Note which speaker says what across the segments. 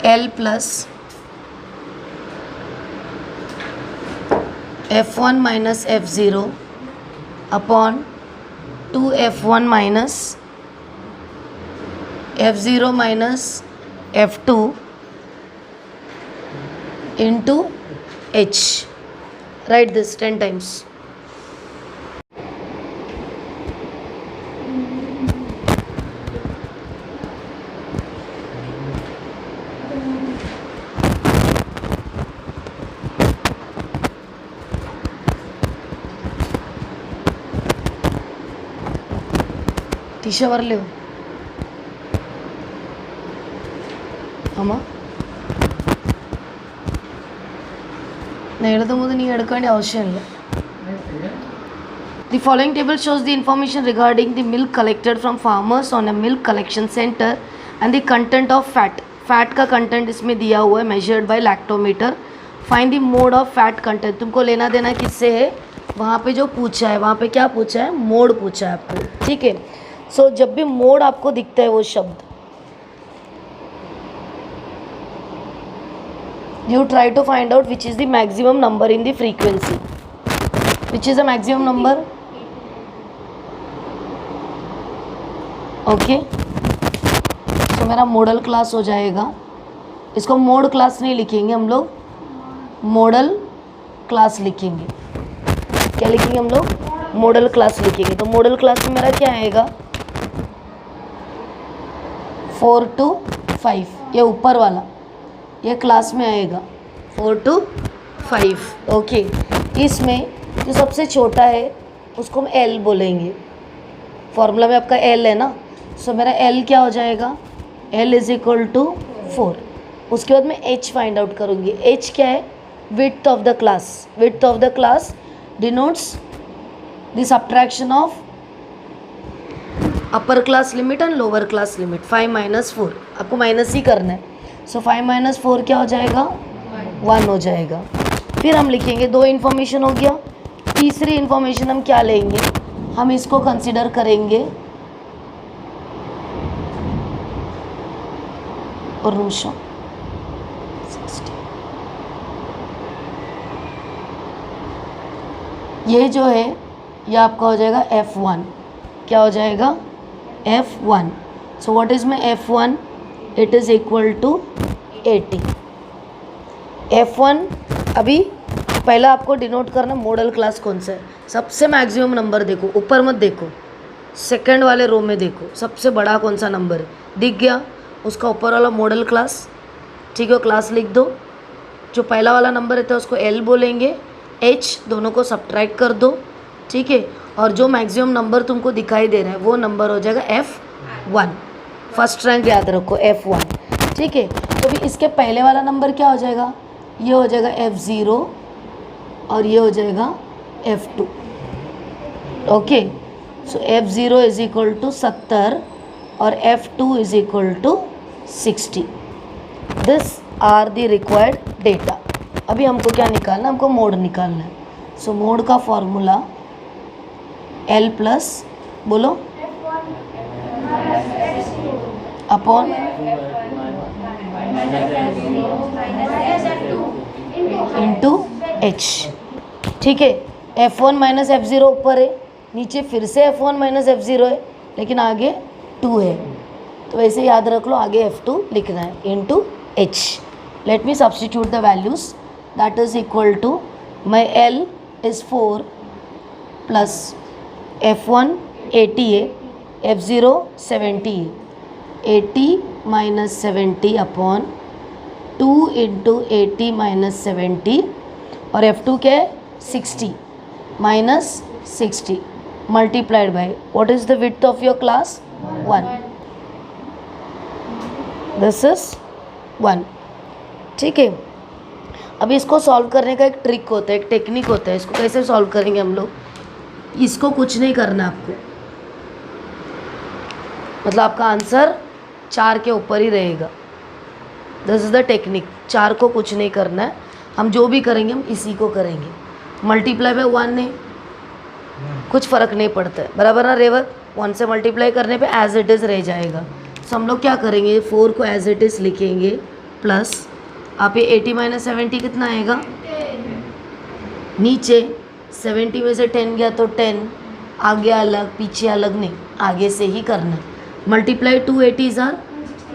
Speaker 1: L plus F1 minus F0 upon 2F1 minus F0 minus F2 into H. Write this 10 times. Tissue ಬರಲಿ ಅಮ್ಮ ನಾನು ಹೇಳೋದು ಮುಂದೆ ನೀವು ಹಿಡ್ಕೊಂಡು ಅವಶ್ಯ ಇಲ್ಲ. The following table shows the information regarding the milk collected from farmers on a milk collection center and the content of fat. Fat का कंटेंट इसमें दिया हुआ है measured by lactometer. Find the mode of fat content. तुमको लेना देना किससे है? वहाँ पे जो पूछा है, वहाँ पे क्या पूछा है? मोड पूछा है आपको. ठीक है. सो जब भी मोड आपको दिखता है वो शब्द, you try to find out which is the maximum number in the frequency. Which is the maximum number? Okay. तो मेरा मॉडल क्लास हो जाएगा. इसको मोड क्लास नहीं लिखेंगे हम लोग, मॉडल क्लास लिखेंगे. क्या लिखेंगे हम लोग? मॉडल क्लास लिखेंगे. तो मॉडल क्लास में मेरा क्या आएगा? 4 to 5. ये ऊपर वाला ये क्लास में आएगा 4 to 5. ओके. इसमें जो सबसे छोटा है उसको हम L बोलेंगे. फॉर्मूला में आपका L है ना. सो मेरा L क्या हो जाएगा? L is equal to 4. उसके बाद मैं H फाइंड आउट करूँगी. H क्या है? Width of the class. Width of the class denotes the subtraction of upper class limit and lower class limit. 5 - 4 आपको माइनस ही करना है. सो 5 - 4 क्या हो जाएगा? 1 हो जाएगा. फिर हम लिखेंगे 2 इन्फॉर्मेशन हो गया. तीसरी इन्फॉर्मेशन हम क्या लेंगे? हम इसको कंसिडर करेंगे और निमिषम 60. ये जो है ये आपका हो जाएगा F1. क्या हो जाएगा? F1. So what is my F1? It is equal to 80. F1 अभी पहला आपको डिनोट करना मॉडल क्लास कौन सा है. सबसे मैक्सिमम नंबर देखो, ऊपर मत देखो, सेकंड वाले रो में देखो. सबसे बड़ा कौन सा नंबर है? दिख गया? उसका ऊपर वाला मॉडल क्लास. ठीक है, क्लास लिख दो. जो पहला वाला नंबर रहता है उसको L बोलेंगे. H दोनों को सब्ट्रैक्ट कर दो. ठीक है. और जो मैक्सिमम नंबर तुमको दिखाई दे रहा है वो नंबर हो जाएगा F1. फर्स्ट रैंक याद रखो F1. ठीक है. तो भी इसके पहले वाला नंबर क्या हो जाएगा? ये हो जाएगा F0 और ये हो जाएगा F2. Okay. So F0 is equal to 70 और F2 is equal to 60. This are the required data. अभी हमको क्या निकालना? हमको मोड निकालना है. सो मोड का फॉर्मूला L प्लस बोलो अपॉन इंटू H. ठीक है. F1 माइनस F0 ऊपर है, नीचे फिर से F1 माइनस F0 है, लेकिन आगे 2 है. तो वैसे याद रख लो, आगे F2 लिखना है into H. Let me substitute the values. That is equal to my L is 4 plus F1 80 है, F0 70 है. 80 माइनस 70 अपॉन 2 इंटू 80 माइनस 70 और F2 क्या है? 60 minus 60 multiplied by what is the width of your class? 1. This is 1. ठीक है. अभी इसको solve करने का एक ट्रिक होता है, एक टेक्निक होता है. इसको कैसे सॉल्व करेंगे हम लोग? इसको कुछ नहीं करना आपको, मतलब आपका आंसर 4 के ऊपर ही रहेगा. This is the technique. 4 को कुछ नहीं करना है. हम जो भी करेंगे हम इसी को करेंगे. मल्टीप्लाई बाय 1 ने कुछ फ़र्क नहीं पड़ता है. बराबर ना रेवत? 1 से मल्टीप्लाई करने पे एज इट इज़ रह जाएगा. सो हम लोग क्या करेंगे? 4 को एज इट इज़ लिखेंगे प्लस आप ये 80 माइनस 70 कितना आएगा, नीचे 70 में से 10 गया तो 10, आगे अलग पीछे अलग नहीं, आगे से ही करना है। Multiply 2 80s are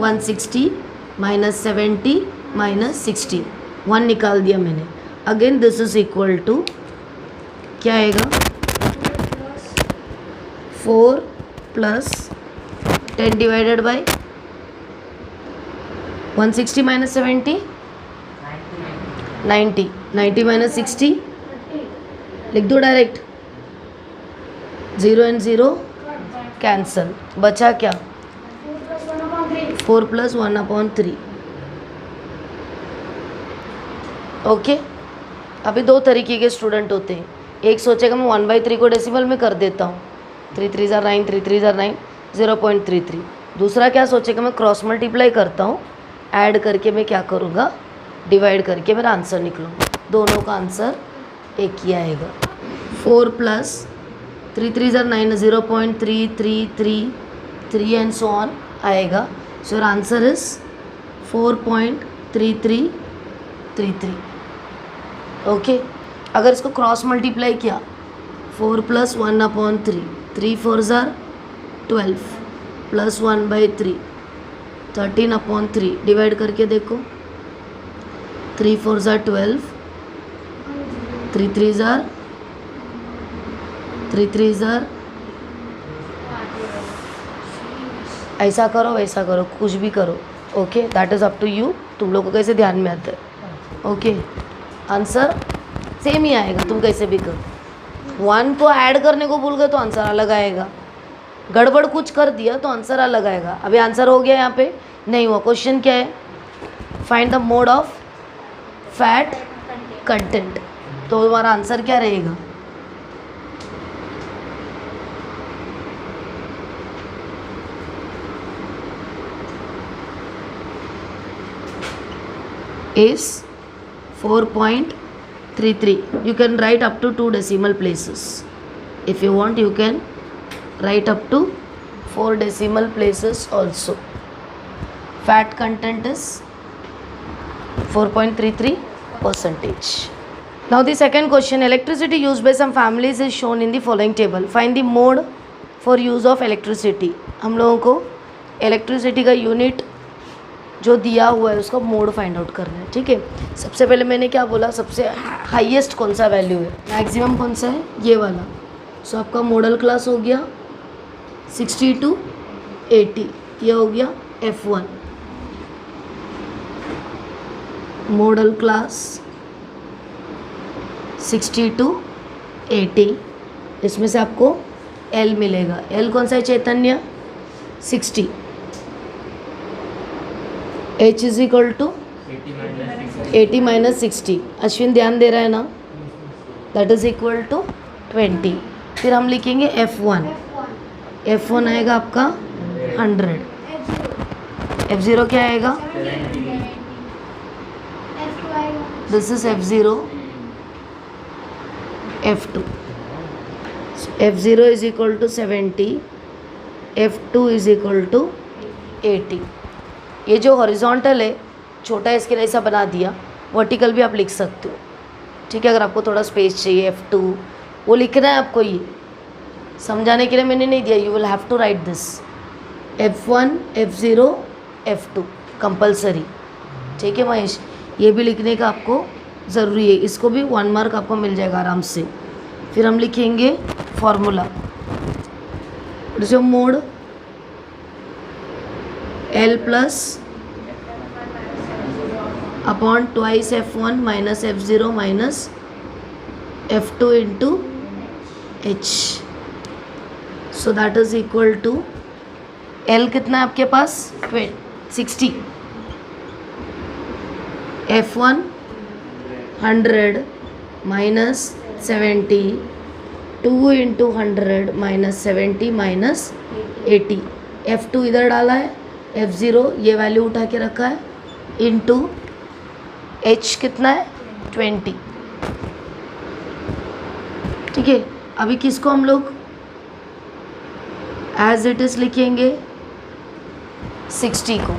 Speaker 1: 160 minus 70 minus 60, 1 निकाल दिया मैंने। Again this is equal to क्या आएगा, 4 प्लस 10 डिवाइडेड बाई 160 माइनस 70 90, 90 माइनस 60 लिख दो डायरेक्ट, 0 एंड 0 कैंसल, बचा क्या 4 प्लस 1/3। ओके, अभी दो तरीके के स्टूडेंट होते हैं, एक सोचेगा मैं 1/3 को डेसिमल में कर देता हूँ, 3 3 ज़ार 9, 3 3 ज़ार 9, 0.33। दूसरा क्या सोचेगा मैं क्रॉस मल्टीप्लाई करता हूँ, ऐड करके मैं क्या करूँगा, डिवाइड करके मेरा आंसर निकलूँगा। दोनों का आंसर एक ही आएगा। 4 प्लस 3 3 ज़ार 9, 0.333 एंड सो ऑन आएगा। So your answer is 4.3333। Okay, अगर इसको क्रॉस मल्टीप्लाई किया 4 प्लस 1/3, 3 4 ज़ार 12 प्लस 1/3 13/3, डिवाइड करके देखो 3 4 ज़ार 12, 3 3 ज़ार 3 3 ज़ार, ऐसा करो वैसा करो, कुछ भी करो। Okay, that is up to you, तुम लोगों को कैसे ध्यान में आता है। ओके, आंसर सेम ही आएगा, तुम कैसे भी करो। 1 को ऐड करने को भूल गए तो आंसर अलग आएगा, गड़बड़ कुछ कर दिया तो आंसर अलग आएगा। अभी आंसर हो गया, यहाँ पे नहीं हुआ। क्वेश्चन क्या है, find the mode of fat content, तो हमारा आंसर क्या रहेगा, is 4.33. You can write up to 2 decimal places. If you want, you can write up to 4 decimal places also. Fat content is 4.33%. Now the second question, electricity used by some families is shown in the following table. Find the mode for use of electricity. हम लोगों को electricity का unit जो दिया हुआ है उसका mode find out करना है। ठीक है, सबसे पहले मैंने क्या बोला, सबसे हाईएस्ट कौन सा वैल्यू है, मैक्सिमम कौन सा है, ये वाला। सो आपका मॉडल क्लास हो गया 60 to 80, ये हो गया F1 मॉडल क्लास 60 to 80। इसमें से आपको L मिलेगा। L कौन सा है Chaitanya, 60। H is equal to 80 minus 60। Ashwin ध्यान दे रहा है ना, दैट इज इक्वल टू 20। फिर हम लिखेंगे F1, F1 आएगा आपका 100, F0 क्या आएगा, this is F0, F2। F0 is equal to 70, F2 is equal to 80। ये जो हॉरिजॉन्टल है छोटा है, इसके लिए ऐसा बना दिया, वर्टिकल भी आप लिख सकते हो। ठीक है, अगर आपको थोड़ा स्पेस चाहिए F2 वो लिखना है आपको, ये समझाने के लिए मैंने नहीं दिया, you will have to write this F1 F0 F2 compulsory. ठीक है महेश, ये भी लिखने का आपको ज़रूरी है, इसको भी 1 मार्क आपको मिल जाएगा आराम से। फिर हम लिखेंगे फॉर्मूला, जो mode L plus upon twice F1 minus F0 minus F2 into H। So that is equal to L कितना है आपके पास 60, F1 100 minus 70, 2 into 100 minus 70 minus 80। F2 इधर डाला है, F0 ये वैल्यू उठा के रखा है, इंटू H कितना है 20। ठीक है, अभी किसको हम लोग एज इट इज़ लिखेंगे 60 को।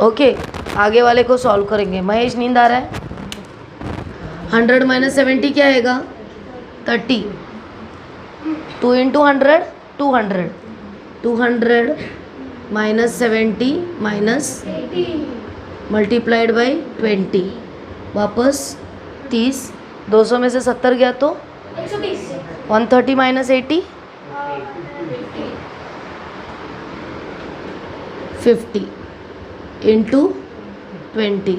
Speaker 1: ओके, आगे वाले को सॉल्व करेंगे। महेश नींद आ रहा है? 100 माइनस 70 क्या आएगा? 30। 2 into 100 200। 200 minus 70 minus multiplied by 20 वापस 30। 200 में से 70 गया तो 130 minus 80 50 into 20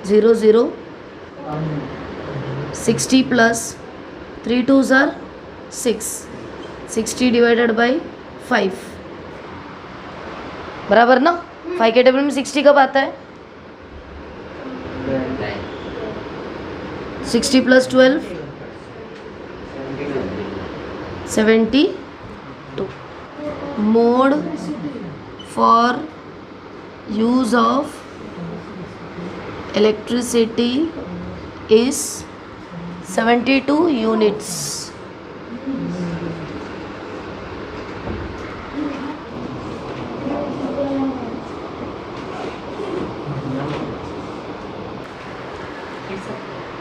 Speaker 1: 0 0 60 plus 3 2s are 6 60 divided by 5 बराबर ना। 5 के टेबल में 60 कब आता है? 60 plus 12 72 mode for use of electricity is 72 units.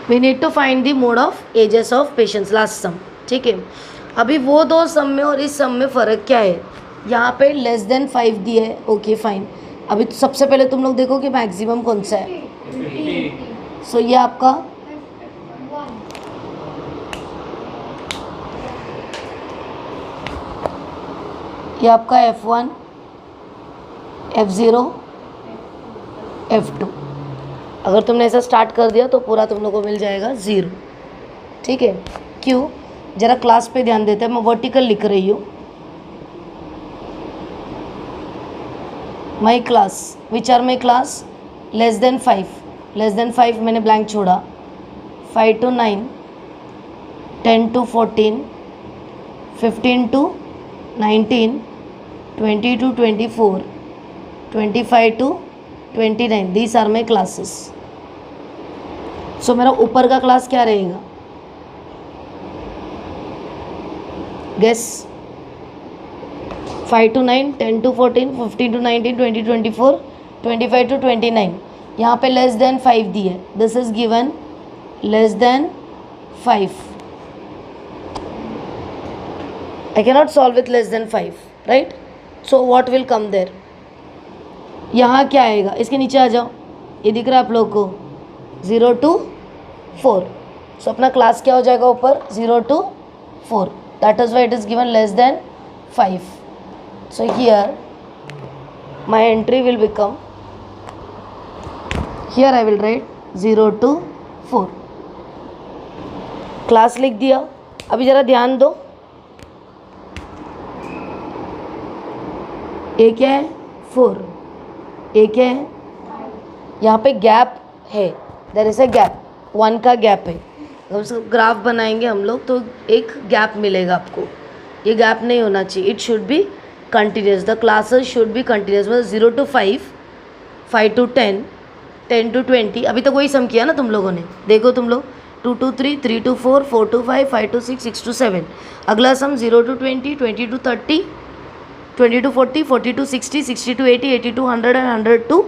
Speaker 1: We need to find the mode of ages of patients. Last sum. ठीक है, अभी वो दो सम में और इस सम में फ़र्क क्या है? यहाँ पे लेस देन 5 दिए है, ओके फाइन। अभी तो सबसे पहले तुम लोग देखो कि मैक्सिमम कौन सा है। सो ये आपका F1 F0 F2। अगर तुमने ऐसा स्टार्ट कर दिया तो पूरा तुम लोग को मिल जाएगा 0। ठीक है, क्यों? जरा क्लास पे ध्यान देते हैं। मैं वर्टिकल लिख रही हूँ। My class, which are my class? Less than 5, less than 5 मैंने ब्लैंक छोड़ा। 5 to 9, 10 to 14, 15 to 19, 20 to 24, 25 to 29। These are my classes. So मेरा ऊपर का क्लास क्या रहेगा? Guess. 5 to 9, 10 to 14, 15 to 19, 20 to 24, 25 to 29। यहाँ पे लेस देन 5 दी है। This is given less than 5। I cannot solve with less than 5, right? So what will come there? यहाँ क्या आएगा? इसके नीचे आ जाओ। ये दिख रहा है आप लोग को 0 to 4। सो अपना क्लास क्या हो जाएगा ऊपर? 0 to 4। That is why it is given less than 5. So here my entry will become, here I will write 0 to 4। Class लिख दिया। अभी ज़रा ध्यान दो, ए क्या है? 4। ए क्या है? यहाँ पे गैप है, देयर इज अ गैप, 1 का गैप है। जब ग्राफ बनाएंगे हम लोग तो एक गैप मिलेगा आपको। ये गैप नहीं होना चाहिए, it should be continuous. The classes should be continuous. मतलब 0 to 5, 5 to 10, 10 to 20। अभी तक वही सम किया ना तुम लोगों ने। देखो तुम लोग 2 to 3, 3 to 4, 4 to 5, 5 to 6, 6 to 7। अगला सम 0 to 20, 20 to 30, 20 to 40, 40 to 60, 60 to 80, 80 to 100 and 100 to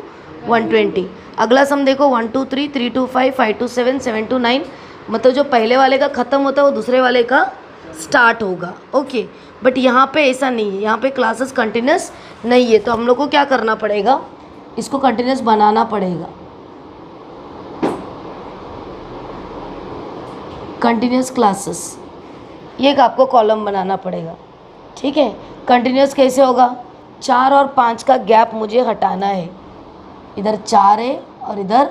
Speaker 1: 120। अगला सम देखो 1 to 3, 3 to 5, 5 to 7, 7 to 9। मतलब जो पहले वाले का ख़त्म होता है वो दूसरे वाले का स्टार्ट होगा। ओके, बट यहाँ पे ऐसा नहीं है, यहाँ पे क्लासेस कंटिन्यूस नहीं है। तो हम लोग को क्या करना पड़ेगा? इसको कंटिन्यूस बनाना पड़ेगा। कंटिन्यूस क्लासेस, ये एक आपको कॉलम बनाना पड़ेगा। ठीक है, कंटिन्यूस कैसे होगा? 4 और 5 का गैप मुझे हटाना है। इधर 4 है और इधर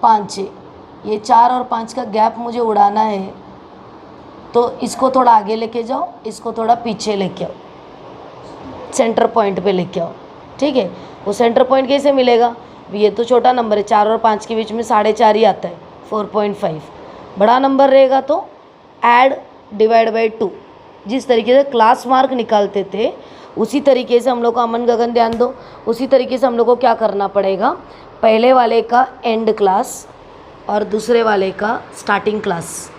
Speaker 1: 5 है। ये 4 और 5 का गैप मुझे उड़ाना है। तो इसको थोड़ा आगे लेके जाओ, इसको थोड़ा पीछे लेके आओ, सेंटर पॉइंट पे लेके आओ। ठीक है, वो सेंटर पॉइंट कैसे मिलेगा? ये तो छोटा नंबर है, 4 और 5 के बीच में 4.5 ही आता है, 4.5। बड़ा नंबर रहेगा तो ऐड डिवाइड बाई 2। जिस तरीके से क्लास मार्क निकालते थे उसी तरीके से हम लोग को, अमन गगन ध्यान दो, उसी तरीके से हम लोग को क्या करना पड़ेगा? पहले वाले का एंड क्लास और दूसरे वाले का starting class,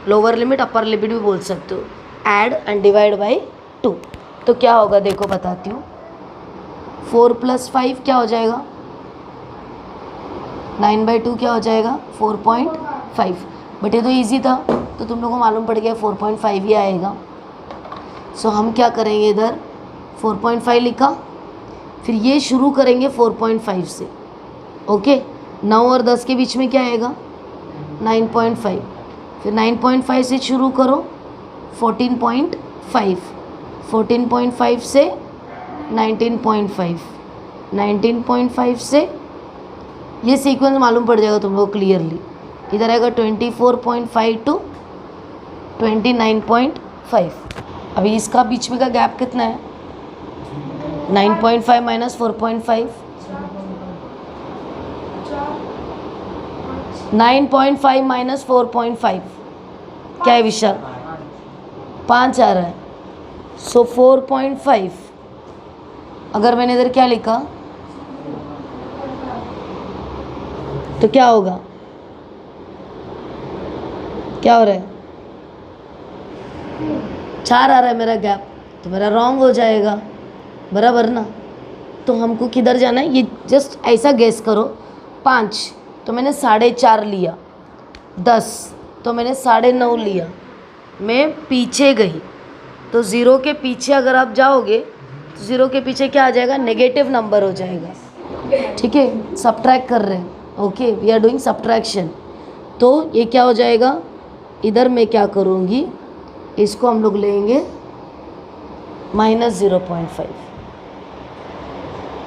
Speaker 1: lower limit upper limit भी बोल सकते हो, ऐड एंड डिवाइड बाई 2। तो क्या होगा देखो बताती हूँ। 4 + 5 क्या हो जाएगा? 9/2 क्या हो जाएगा 4.5। बट ये तो इजी था, तो तुम लोग को मालूम पड़ गया 4.5 ही आएगा। सो हम क्या करेंगे, इधर 4.5 लिखा, फिर ये शुरू करेंगे 4.5 से। ओके, 9 और 10 के बीच में क्या आएगा 9.5, फिर 9.5 से शुरू करो 14.5, 14.5 से 19.5, 19.5 से ये सीक्वेंस मालूम पड़ जाएगा तुम लोग क्लियरली। इधर आएगा 24.5 टू 29.5। अभी इसका बीच में का गैप कितना है 9.5 माइनस 4.5, 9.5 माइनस 4.5 क्या है विशाल 5 आ रहा है। सो 4.5 अगर मैंने इधर क्या लिखा तो क्या होगा, क्या हो रहा है 4 आ रहा है मेरा गैप, तो मेरा रॉन्ग हो जाएगा बराबर ना। तो हमको किधर जाना है, ये जस्ट ऐसा गेस करो। 5 तो मैंने 4.5 लिया, 10 तो मैंने 9.5 लिया, मैं पीछे गई। तो ज़ीरो के पीछे अगर आप जाओगे तो ज़ीरो के पीछे क्या आ जाएगा, नेगेटिव नंबर हो जाएगा। ठीक है, सब्ट्रैक्ट कर रहे हैं। Okay, we are doing subtraction. तो ये क्या हो जाएगा, इधर मैं क्या करूँगी, इसको हम लोग लेंगे -0.5।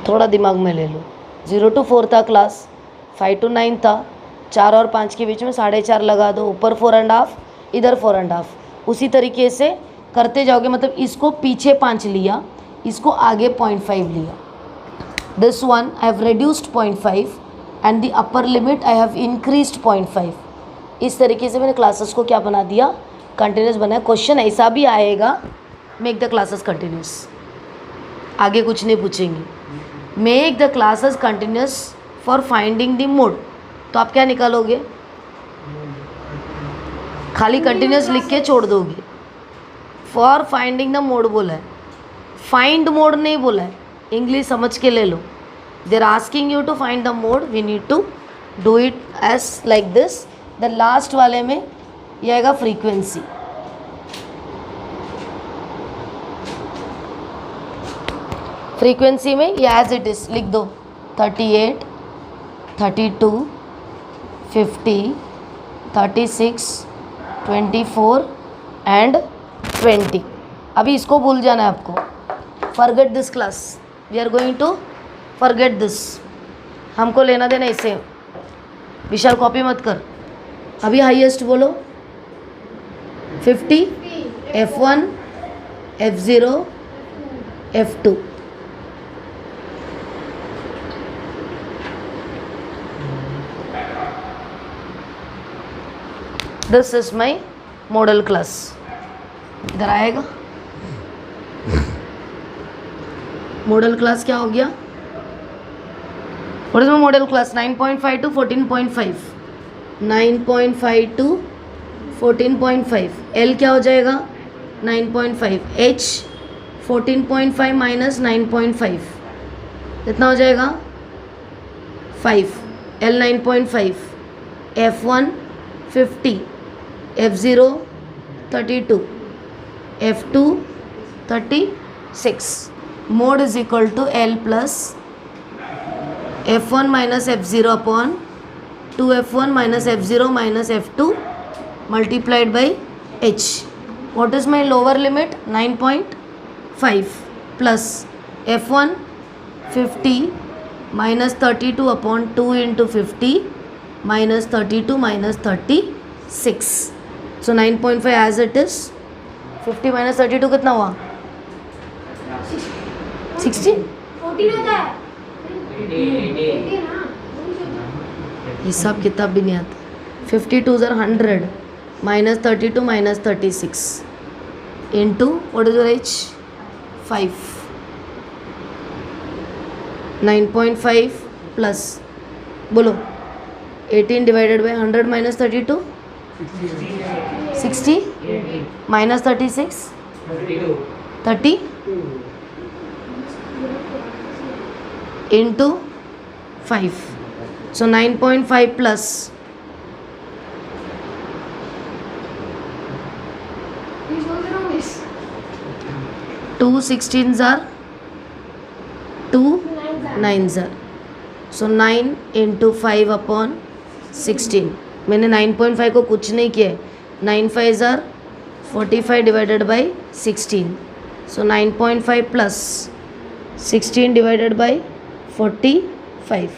Speaker 1: थोड़ा दिमाग में ले लो। 0 to 4 था क्लास, 5 to 9 था, 4 और 5 के बीच में 4.5 लगा दो, ऊपर 4.5 इधर 4.5। उसी तरीके से करते जाओगे, मतलब इसको पीछे 5 लिया, इसको आगे 0.5 लिया। This one I have reduced 0.5 and the upper limit I have increased 0.5। इस तरीके से मैंने क्लासेस को क्या बना दिया, कंटिन्यूस बनाया। क्वेश्चन ऐसा भी आएगा, मेक द क्लासेस कंटिन्यूस, आगे कुछ नहीं पूछेंगे। Make the classes continuous for finding the mode, तो आप क्या निकालोगे, खाली कंटिन्यूस लिख के छोड़ दोगे। फॉर फाइंडिंग द मोड बोला है, फाइंड मोड नहीं बोला है, इंग्लिश समझ के ले लो। They're asking you to find the mode, we need to do it as like this. The last वाले में ये आएगा फ्रीक्वेंसी। फ्रीक्वेंसी में ये एज इट इज लिख दो, 38, 32, 50, 36, 24 एंड 20। अभी इसको भूल जाना है आपको, forget this class, we are going to forget this. हमको लेना देना इससे, विशाल कॉपी मत कर। अभी हाईएस्ट बोलो, 50, F1, F0, F2। This is my model class. इधर आएगा मॉडल क्लास, क्या हो गया, what is my model class, 9.5 to 14.5, 9.5 to 14.5। L क्या हो जाएगा 9.5, एच 14.5 माइनस 9.5 कितना हो जाएगा 5, L 9.5, F1 50, F0 32, F2 36। Mode is equal to L plus F1 minus F0 upon 2F1 minus F0 minus F2 multiplied by H. What is my lower limit, 9.5 plus F1 50 minus 32 upon 2 into 50 minus 32 minus 36. So 9.5 as it is, 50 minus 32 कितना हुआ 60,
Speaker 2: 14 होता है।
Speaker 1: हिसाब किताब भी नहीं आता। 52 are 100 minus 32 minus 36 into what is your age 5, 9.5 plus बोलो 18 divided by 100 minus 32 60 minus 36 30 into 5। So 9.5 plus 2 16s are 2 9s are. So 9 into 5 upon 16. मैंने 9.5 को कुछ नहीं किया है. 9 5s are 45 divided by 16. So 9.5 plus 16 divided by 45.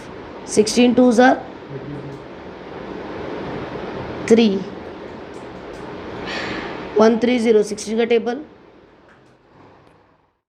Speaker 1: 16 2s are 3. 130. 16 का table